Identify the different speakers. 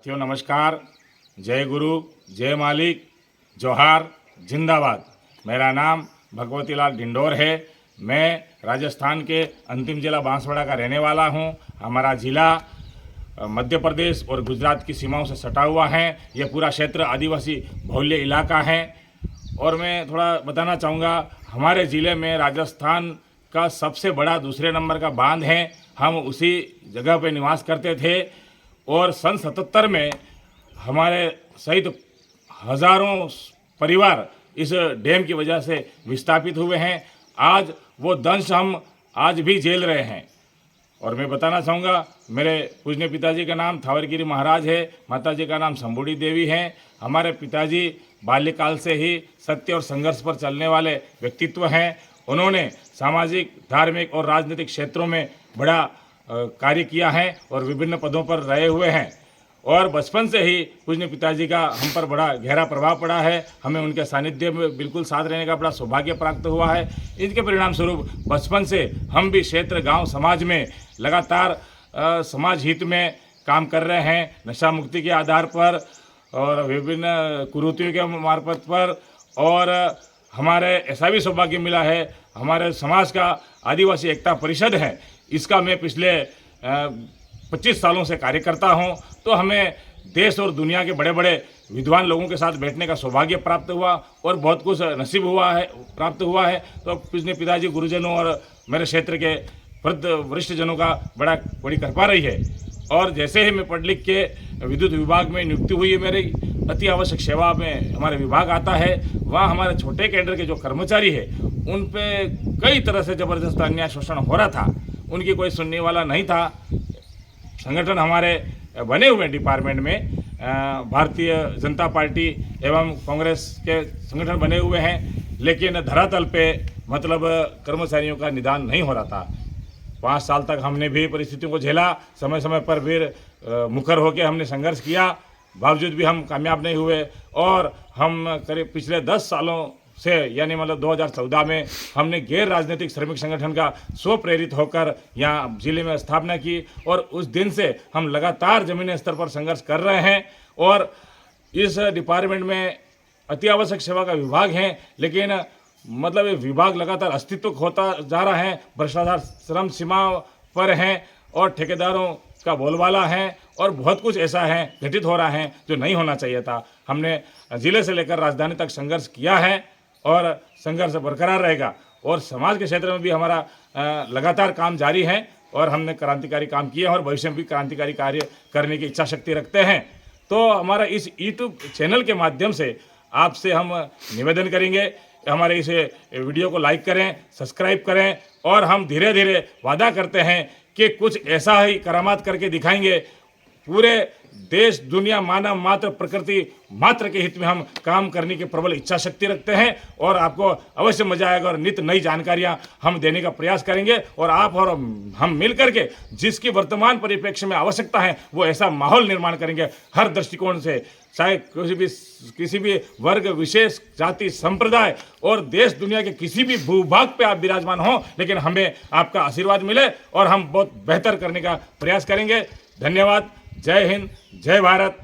Speaker 1: साथियों नमस्कार, जय गुरु, जय मालिक, जोहार, जिंदाबाद। मेरा नाम भगवती लाल डिंडोर है। मैं राजस्थान के अंतिम जिला बांसवाड़ा का रहने वाला हूं। हमारा ज़िला मध्य प्रदेश और गुजरात की सीमाओं से सटा हुआ है। यह पूरा क्षेत्र आदिवासी बहुल्य इलाका है। और मैं थोड़ा बताना चाहूँगा, हमारे ज़िले में राजस्थान का सबसे बड़ा दूसरे नंबर का बांध है। हम उसी जगह पे निवास करते थे और सन 77 में हमारे सहित हज़ारों परिवार इस डैम की वजह से विस्थापित हुए हैं। आज वो दंश हम आज भी झेल रहे हैं। और मैं बताना चाहूँगा, मेरे पूजनीय पिताजी का नाम थावरगिरी महाराज है, माताजी का नाम शंभूड़ी देवी है। हमारे पिताजी बाल्यकाल से ही सत्य और संघर्ष पर चलने वाले व्यक्तित्व हैं। उन्होंने सामाजिक, धार्मिक और राजनीतिक क्षेत्रों में बड़ा कार्य किया है और विभिन्न पदों पर रहे हुए हैं। और बचपन से ही पूजनीय पिताजी का हम पर बड़ा गहरा प्रभाव पड़ा है। हमें उनके सानिध्य में बिल्कुल साथ रहने का बड़ा सौभाग्य प्राप्त हुआ है। इनके परिणाम स्वरूप बचपन से हम भी क्षेत्र, गांव, समाज में लगातार समाज हित में काम कर रहे हैं। नशा मुक्ति के आधार पर और विभिन्न कुरीतियों के मार्फत पर। और हमारे ऐसा भी सौभाग्य मिला है, हमारे समाज का आदिवासी एकता परिषद है, इसका मैं पिछले 25 सालों से कार्य करता हूं। तो हमें देश और दुनिया के बड़े बड़े विद्वान लोगों के साथ बैठने का सौभाग्य प्राप्त हुआ और बहुत कुछ नसीब प्राप्त हुआ है। तो पिछले पिताजी, गुरुजनों और मेरे क्षेत्र के वृद्ध वरिष्ठ जनों का बड़ी कृपा रही है। और जैसे ही मैं पढ़ लिख के विद्युत विभाग में नियुक्ति हुई है, मेरी अति आवश्यक सेवा में हमारे विभाग आता है, वहाँ हमारे छोटे केंद्र के जो कर्मचारी है उन पे कई तरह से ज़बरदस्त अन्याय शोषण हो रहा था। उनकी कोई सुनने वाला नहीं था। संगठन हमारे बने हुए डिपार्टमेंट में भारतीय जनता पार्टी एवं कांग्रेस के संगठन बने हुए हैं, लेकिन धरातल पे मतलब कर्मचारियों का निदान नहीं हो रहा था। 5 साल तक हमने भी परिस्थितियों को झेला, समय समय पर फिर मुखर होकर हमने संघर्ष किया, बावजूद भी हम कामयाब नहीं हुए। और हम करीब पिछले 10 सालों से यानी मतलब 2014 में हमने गैर राजनीतिक श्रमिक संगठन का स्वप्रेरित होकर यहाँ जिले में स्थापना की। और उस दिन से हम लगातार जमीनी स्तर पर संघर्ष कर रहे हैं। और इस डिपार्टमेंट में अति आवश्यक सेवा का विभाग है, लेकिन मतलब ये विभाग लगातार अस्तित्व होता जा रहा है। भ्रष्टाचार श्रम सीमा पर हैं और ठेकेदारों का बोलबाला है और बहुत कुछ ऐसा है घटित हो रहा है जो नहीं होना चाहिए था। हमने जिले से लेकर राजधानी तक संघर्ष किया है और संघर्ष बरकरार रहेगा। और समाज के क्षेत्र में भी हमारा लगातार काम जारी है और हमने क्रांतिकारी काम किए हैं और भविष्य में भी क्रांतिकारी कार्य करने की इच्छा शक्ति रखते हैं। तो हमारा इस यूट्यूब चैनल के माध्यम से आपसे हम निवेदन करेंगे, हमारे इस वीडियो को लाइक करें, सब्सक्राइब करें। और हम धीरे धीरे वादा करते हैं कि कुछ ऐसा ही करामात करके दिखाएंगे। पूरे देश, दुनिया, मानव मात्र, प्रकृति मात्र के हित में हम काम करने की प्रबल इच्छा शक्ति रखते हैं और आपको अवश्य मजा आएगा और नित्य नई जानकारियां हम देने का प्रयास करेंगे। और आप और हम मिल करके जिसकी वर्तमान परिप्रेक्ष्य में आवश्यकता है वो ऐसा माहौल निर्माण करेंगे हर दृष्टिकोण से, चाहे किसी भी वर्ग, विशेष, जाति, संप्रदाय और देश दुनिया के किसी भी भूभाग पे आप विराजमान हों, लेकिन हमें आपका आशीर्वाद मिले और हम बहुत बेहतर करने का प्रयास करेंगे। धन्यवाद। जय हिंद, जय भारत।